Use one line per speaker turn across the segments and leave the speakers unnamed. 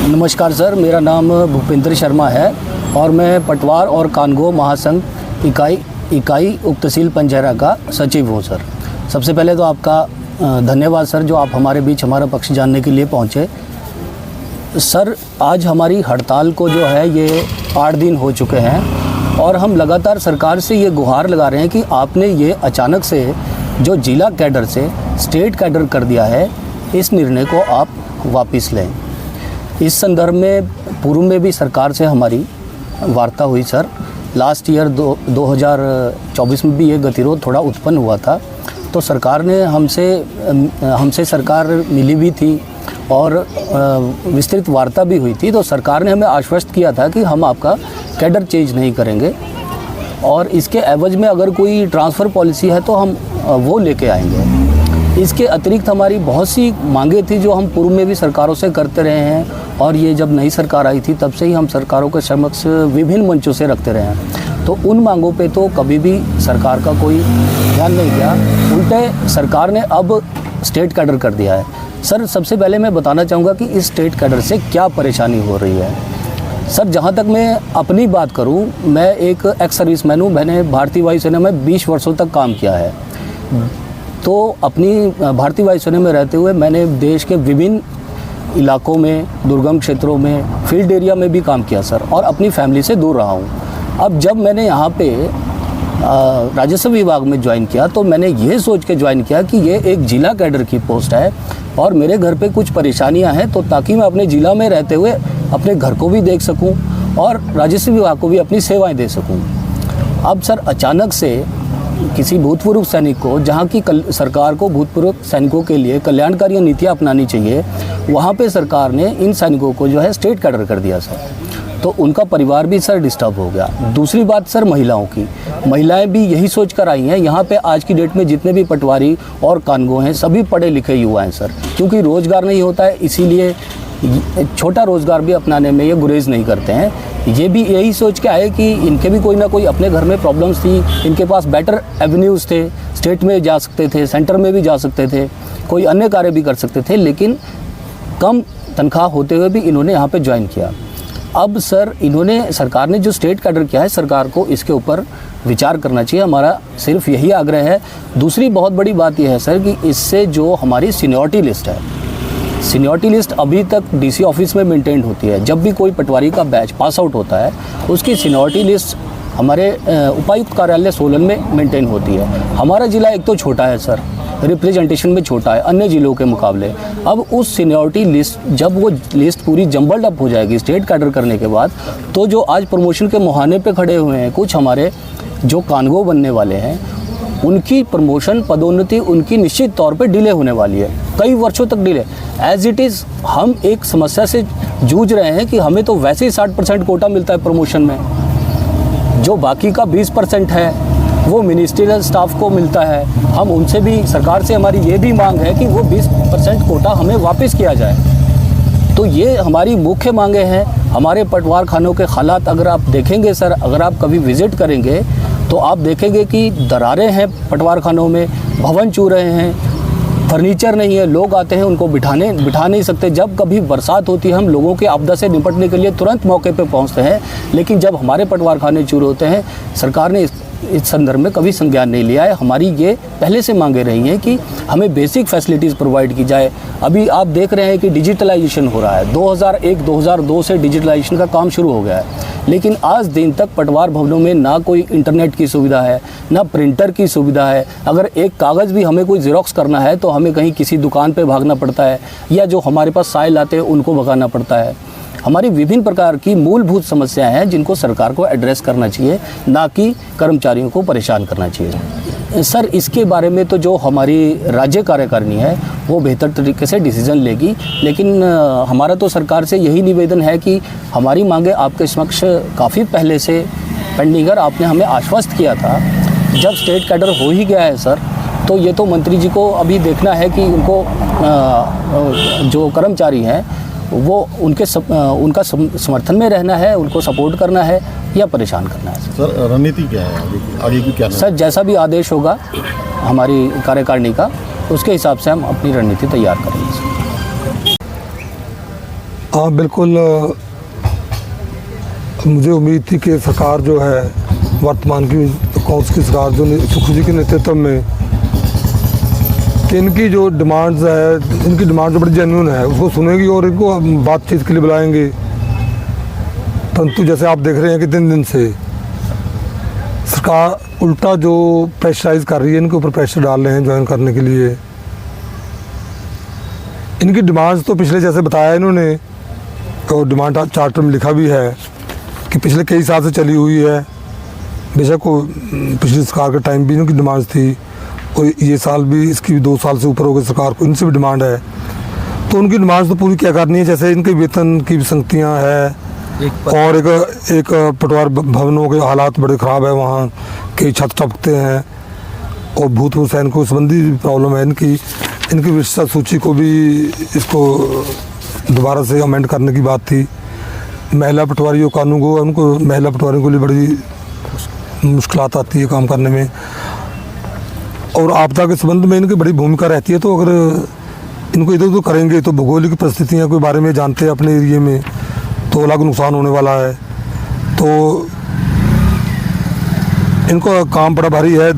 नमस्कार सर, मेरा नाम भूपेंद्र शर्मा है और मैं पटवार और कानगो महासंघ इकाई उप तहसील पंजहरा का सचिव हूँ सर। सबसे पहले तो आपका धन्यवाद सर, जो आप हमारे बीच हमारा पक्ष जानने के लिए पहुँचे। सर, आज हमारी हड़ताल को जो है ये 8 दिन हो चुके हैं और हम लगातार सरकार से ये गुहार लगा रहे हैं कि आपने ये अचानक से जो जिला कैडर से स्टेट कैडर कर दिया है, इस निर्णय को आप वापस लें। इस संदर्भ में पूर्व में भी सरकार से हमारी वार्ता हुई सर। लास्ट ईयर 2024 में भी ये गतिरोध थोड़ा उत्पन्न हुआ था, तो सरकार ने हमसे सरकार मिली भी थी और विस्तृत वार्ता भी हुई थी। तो सरकार ने हमें आश्वस्त किया था कि हम आपका कैडर चेंज नहीं करेंगे और इसके एवज में अगर कोई ट्रांसफ़र पॉलिसी है तो हम वो लेके आएंगे। इसके अतिरिक्त हमारी बहुत सी मांगें थी जो हम पूर्व में भी सरकारों से करते रहे हैं और ये जब नई सरकार आई थी तब से ही हम सरकारों के समक्ष विभिन्न मंचों से रखते रहे हैं। तो उन मांगों पे तो कभी भी सरकार का कोई ध्यान नहीं दिया, उल्टे सरकार ने अब स्टेट कैडर कर दिया है। सर, सबसे पहले मैं बताना चाहूँगा कि इस स्टेट कैडर से क्या परेशानी हो रही है। सर, जहाँ तक मैं अपनी बात करूँ, मैं एक एक्स सर्विसमैन हूँ। मैंने भारतीय वायुसेना में 20 वर्षों तक काम किया है। तो अपनी भारतीय वायुसेना में रहते हुए मैंने देश के विभिन्न इलाकों में, दुर्गम क्षेत्रों में, फील्ड एरिया में भी काम किया सर, और अपनी फैमिली से दूर रहा हूँ। अब जब मैंने यहाँ पे राजस्व विभाग में ज्वाइन किया तो मैंने ये सोच के ज्वाइन किया कि ये एक जिला कैडर की पोस्ट है और मेरे घर पे कुछ परेशानियाँ हैं, तो ताकि मैं अपने ज़िला में रहते हुए अपने घर को भी देख सकूँ और राजस्व विभाग को भी अपनी सेवाएँ दे सकूँ। अब सर, अचानक से किसी भूतपूर्व सैनिक को, जहाँ की सरकार को भूतपूर्व सैनिकों के लिए कल्याणकारी नीतियाँ अपनानी चाहिए, वहाँ पे सरकार ने इन सैनिकों को जो है स्टेट कैडर कर दिया सर। तो उनका परिवार भी सर डिस्टर्ब हो गया। दूसरी बात सर, महिलाओं की, महिलाएं भी यही सोच कर आई हैं। यहाँ पे आज की डेट में जितने भी पटवारी और कानगो हैं, सभी पढ़े लिखे युवा हैं सर, क्योंकि रोज़गार नहीं होता है, इसीलिए छोटा रोज़गार भी अपनाने में ये गुरेज नहीं करते हैं। ये भी यही सोच के आए कि इनके भी कोई ना कोई अपने घर में प्रॉब्लम्स थी, इनके पास बेटर एवेन्यूज़ थे, स्टेट में जा सकते थे, सेंटर में भी जा सकते थे, कोई अन्य कार्य भी कर सकते थे, लेकिन कम तनख्वाह होते हुए भी इन्होंने यहाँ पे ज्वाइन किया। अब सर, सरकार ने जो स्टेट कैडर किया है, सरकार को इसके ऊपर विचार करना चाहिए। हमारा सिर्फ यही आग्रह है। दूसरी बहुत बड़ी बात यह है सर कि इससे जो हमारी सीनियरिटी लिस्ट है, सीनियरिटी लिस्ट अभी तक डीसी ऑफिस में मेंटेन होती है। जब भी कोई पटवारी का बैच पास आउट होता है, उसकी सीनियरिटी लिस्ट हमारे उपायुक्त कार्यालय सोलन में मेंटेन होती है। हमारा ज़िला एक तो छोटा है सर, रिप्रेजेंटेशन में छोटा है अन्य ज़िलों के मुकाबले। अब उस सीनियरिटी लिस्ट, जब वो लिस्ट पूरी जम्बल्ड अप हो जाएगी स्टेट कैडर करने के बाद, तो जो आज प्रमोशन के मुहाने पे खड़े हुए हैं कुछ हमारे जो कानगो बनने वाले हैं, उनकी प्रमोशन, पदोन्नति उनकी निश्चित तौर पे डिले होने वाली है, कई वर्षों तक डिले। एज इट इज़ हम एक समस्या से जूझ रहे हैं कि हमें तो वैसे ही 60% कोटा मिलता है प्रमोशन में, जो बाकी का 20% है वो मिनिस्ट्रियल स्टाफ को मिलता है। हम उनसे भी, सरकार से हमारी ये भी मांग है कि वो 20% कोटा हमें वापस किया जाए। तो ये हमारी मुख्य मांगे हैं। हमारे पटवार खानों के हालात अगर आप देखेंगे सर, अगर आप कभी विज़िट करेंगे तो आप देखेंगे कि दरारें हैं पटवार खानों में, भवन चू रहे हैं, फर्नीचर नहीं है, लोग आते हैं उनको बिठा नहीं सकते। जब कभी बरसात होती है, हम लोगों के आपदा से निपटने के लिए तुरंत मौके पे पहुंचते हैं, लेकिन जब हमारे पटवार खाने चूर होते हैं, सरकार ने इस संदर्भ में कभी संज्ञान नहीं लिया है। हमारी ये पहले से मांगे रही हैं कि हमें बेसिक फैसिलिटीज़ प्रोवाइड की जाए। अभी आप देख रहे हैं कि डिजिटलाइजेशन हो रहा है, 2001-2002 से डिजिटलाइजेशन का काम शुरू हो गया है, लेकिन आज दिन तक पटवार भवनों में ना कोई इंटरनेट की सुविधा है, ना प्रिंटर की सुविधा है। अगर एक कागज़ भी हमें कोई ज़ेरॉक्स करना है तो हमें कहीं किसी दुकान पे भागना पड़ता है, या जो हमारे पास साइल आते हैं उनको भगाना पड़ता है। हमारी विभिन्न प्रकार की मूलभूत समस्याएं हैं जिनको सरकार को एड्रेस करना चाहिए, ना कि कर्मचारियों को परेशान करना चाहिए। सर, इसके बारे में तो जो हमारी राज्य कार्यकारिणी है वो बेहतर तरीके से डिसीज़न लेगी, लेकिन हमारा तो सरकार से यही निवेदन है कि हमारी मांगे आपके समक्ष काफ़ी पहले से पेंडिंग है। आपने हमें आश्वस्त किया था, जब स्टेट कैडर हो ही गया है सर, तो ये तो मंत्री जी को अभी देखना है कि उनको जो कर्मचारी हैं वो उनका समर्थन में रहना है, उनको सपोर्ट करना है या परेशान करना है।
सर, रणनीति क्या है आगे की क्या?
सर, जैसा भी आदेश होगा हमारी कार्यकारिणी का, उसके हिसाब से हम अपनी रणनीति तैयार करेंगे।
हाँ बिल्कुल, मुझे उम्मीद थी कि सरकार जो है वर्तमान की कांग्रेस की सरकार जो सुखू जी के नेतृत्व में, कि इनकी जो डिमांड्स है, इनकी डिमांड जो बड़ी जेन्युइन है, उसको सुनेगी और इनको बातचीत के लिए बुलाएंगे। परंतु जैसे आप देख रहे हैं कि दिन से सरकार उल्टा जो प्रेशराइज कर रही है, इनके ऊपर प्रेशर डाल रहे हैं ज्वाइन करने के लिए। इनकी डिमांड्स तो पिछले जैसे बताया इन्होंने, और डिमांड चार्टर में लिखा भी है कि पिछले कई साल से चली हुई है। बेशक वो पिछली सरकार के टाइम भी इनकी डिमांड्स थी, और ये साल भी इसकी भी 2 साल से ऊपर हो गए सरकार को, इनसे भी डिमांड है। तो उनकी डिमांड्स तो पूरी क्या करनी है, जैसे इनके वेतन की विसंगतियाँ है, और एक पटवार भवनों के हालात बड़े ख़राब है, वहाँ कई छत टपकते हैं, और भूतपूर्व सैनिकों संबंधी प्रॉब्लम है इनकी विशेषता सूची को भी इसको दोबारा से अमेंड करने की बात थी। महिला पटवारियों कानून को, उनको महिला पटवारियों के लिए बड़ी मुश्किलात आती है काम करने में, और आपदा के संबंध में इनकी बड़ी भूमिका रहती है। तो अगर इनको इधर उधर करेंगे तो भौगोलिक परिस्थितियों के बारे में जानते हैं अपने एरिए में, तो अलग नुकसान होने वाला है। तो इनको काम बड़ा भारी है,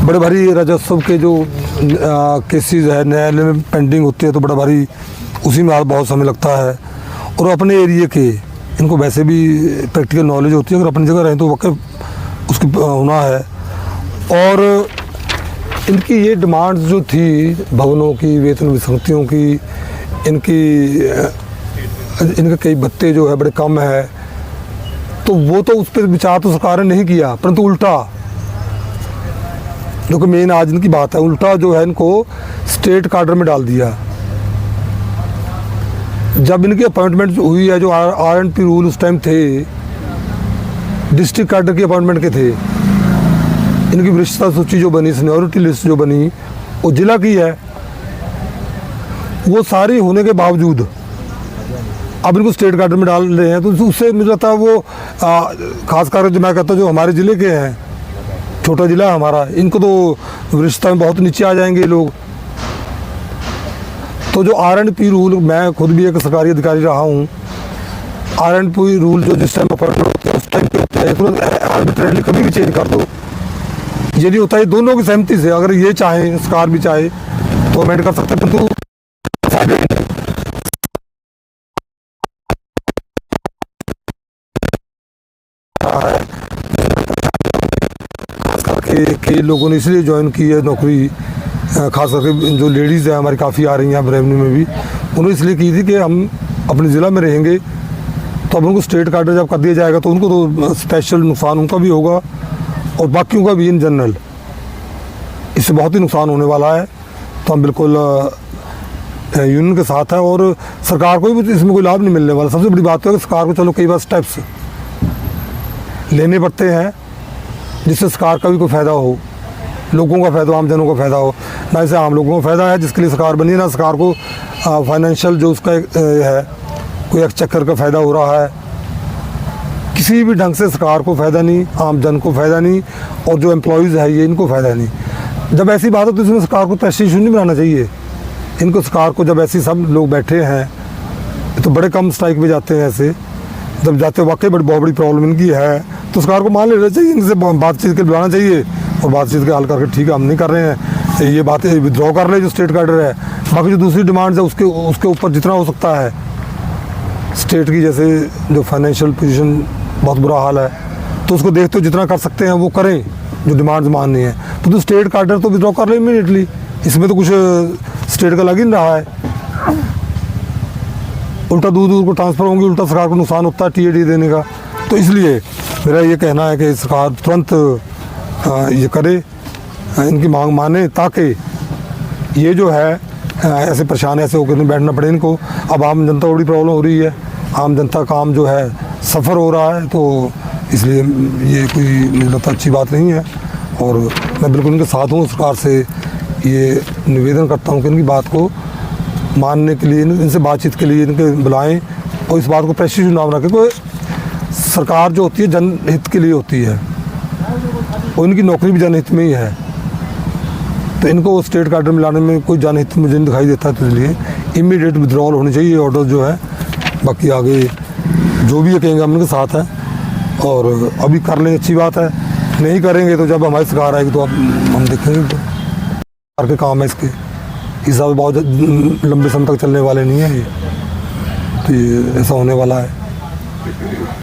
बड़े भारी राजस्व के जो केसेस है न्यायालय में पेंडिंग होती है, तो बड़ा भारी उसी में बहुत समय लगता है। और अपने एरिए के इनको वैसे भी प्रैक्टिकल नॉलेज होती है, अगर अपनी जगह रहें तो वाकई उसकी होना है। और इनकी ये डिमांड्स जो थी भवनों की, वेतन विसंगतियों की, इनके कई भत्ते जो है बड़े कम है, तो वो तो उस पर विचार तो सरकार ने नहीं किया, परंतु उल्टा जो कि मेन आज इनकी बात है, उल्टा जो है इनको स्टेट कार्डर में डाल दिया। जब इनकी अपॉइंटमेंट हुई है, जो RNP रूल उस टाइम थे डिस्ट्रिक्ट कार्डर की अपॉइंटमेंट के थे, इनकी वरिष्ठता सूची जो बनी, सीनियरिटी लिस्ट जो बनी, वो जिला की है। वो सारी होने के बावजूद अब इनको स्टेट कार्डर में डाल रहे हैं, तो उससे मुझे लगता है वो खासकर जो मैं कहता हूँ जो हमारे ज़िले के हैं, छोटा ज़िला है हमारा, इनको तो वरिष्ठता में बहुत नीचे आ जाएंगे लोग। तो जो RNP रूल, मैं खुद भी एक सरकारी अधिकारी रहा हूँ, RNP रूल जो जिस टाइम अपॉइंटमेंट होते हैं उस टाइम पे होते हैं, आर्बिट्रेटली कभी भी चेंज कर दो, ये नहीं होता है। दोनों की सहमति से, अगर ये चाहे, सरकार भी चाहे तो अमेंड कर सकते हैं, परंतु कई लोगों ने इसलिए ज्वाइन की है नौकरी, खास करके जो लेडीज़ है हमारी काफ़ी आ रही हैं अब रेवेन्यू में भी, उन्होंने इसलिए की थी कि हम अपने ज़िला में रहेंगे, तो अब उनको स्टेट कार्डर जब कर दिया जाएगा तो उनको तो स्पेशल नुकसान उनका भी होगा और बाकियों का भी इन जनरल, इससे बहुत ही नुकसान होने वाला है। तो हम बिल्कुल यूनियन के साथ है, और सरकार को भी इसमें कोई लाभ नहीं मिलने वाला। सबसे बड़ी बात है कि सरकार को चलो कई बार स्टेप्स लेने पड़ते हैं जिससे सरकार का भी कोई फ़ायदा हो, लोगों का फ़ायदा, आम जनों का फ़ायदा हो। ना इसे आम लोगों का फ़ायदा है जिसके लिए सरकार बनी है, ना सरकार को फाइनेंशियल जो उसका है कोई एक्सचेकर का फ़ायदा हो रहा है। किसी भी ढंग से सरकार को फ़ायदा नहीं, आम जन को फ़ायदा नहीं, और जो एम्प्लॉयज़ है ये इनको फ़ायदा नहीं। जब ऐसी बात हो तो इसमें सरकार को प्रेस्टीज नहीं बनाना चाहिए। इनको सरकार को जब ऐसे सब लोग बैठे हैं तो बड़े कम स्ट्राइक में जाते हैं, ऐसे जब जाते वाकई बहुत बड़ी प्रॉब्लम इनकी है तो सरकार को मान लेना चाहिए, इनसे बातचीत के बुलाना चाहिए और बातचीत के हल करके ठीक है हम नहीं कर रहे हैं, ये बातें विड्रॉ कर ले जो स्टेट कार्डर है। बाकी जो दूसरी डिमांड्स है उसके ऊपर जितना हो सकता है स्टेट की, जैसे जो फाइनेंशियल पोजीशन बहुत बुरा हाल है, तो उसको देखते हो जितना कर सकते हैं वो करें, जो डिमांड्स माननी है। तो स्टेट कार्डर तो विड्रॉ कर ले इमीडिएटली, इसमें तो कुछ स्टेट का लग ही नहीं रहा है। उल्टा दूर को ट्रांसफ़र होंगे, उल्टा सरकार को नुकसान होता है TAD देने का। तो इसलिए मेरा ये कहना है कि सरकार तुरंत ये करे, इनकी मांग माने, ताकि ये जो है ऐसे परेशान ऐसे होकर नहीं बैठना पड़े इनको। अब आम जनता को बड़ी प्रॉब्लम हो रही है, आम जनता का काम जो है सफ़र हो रहा है, तो इसलिए ये कोई मुझे लगता अच्छी बात नहीं है। और मैं बिल्कुल इनके साथ हूँ, सरकार से ये निवेदन करता हूँ कि इनकी बात को मानने के लिए, इनसे बातचीत के लिए इनके बुलाएं और इस बात को प्रेस्टीज नाम रखें। कोई सरकार जो होती है जनहित के लिए होती है और इनकी नौकरी भी जनहित में ही है, तो इनको स्टेट कार्डर में लाने में कोई जनहित मुझे नहीं दिखाई देता। तो इसलिए इमीडिएट विड्रॉल होनी चाहिए ऑर्डर जो है, बाकी आगे जो भी ये कहेंगे हम उनके साथ हैं। और अभी कर लेंगे अच्छी बात है, नहीं करेंगे तो जब हमारी सरकार आएगी तो अब हम देखेंगे। सरकार के काम है इसके हिसाब बहुत लंबे समय तक चलने वाले नहीं है ये, तो ये ऐसा होने वाला है।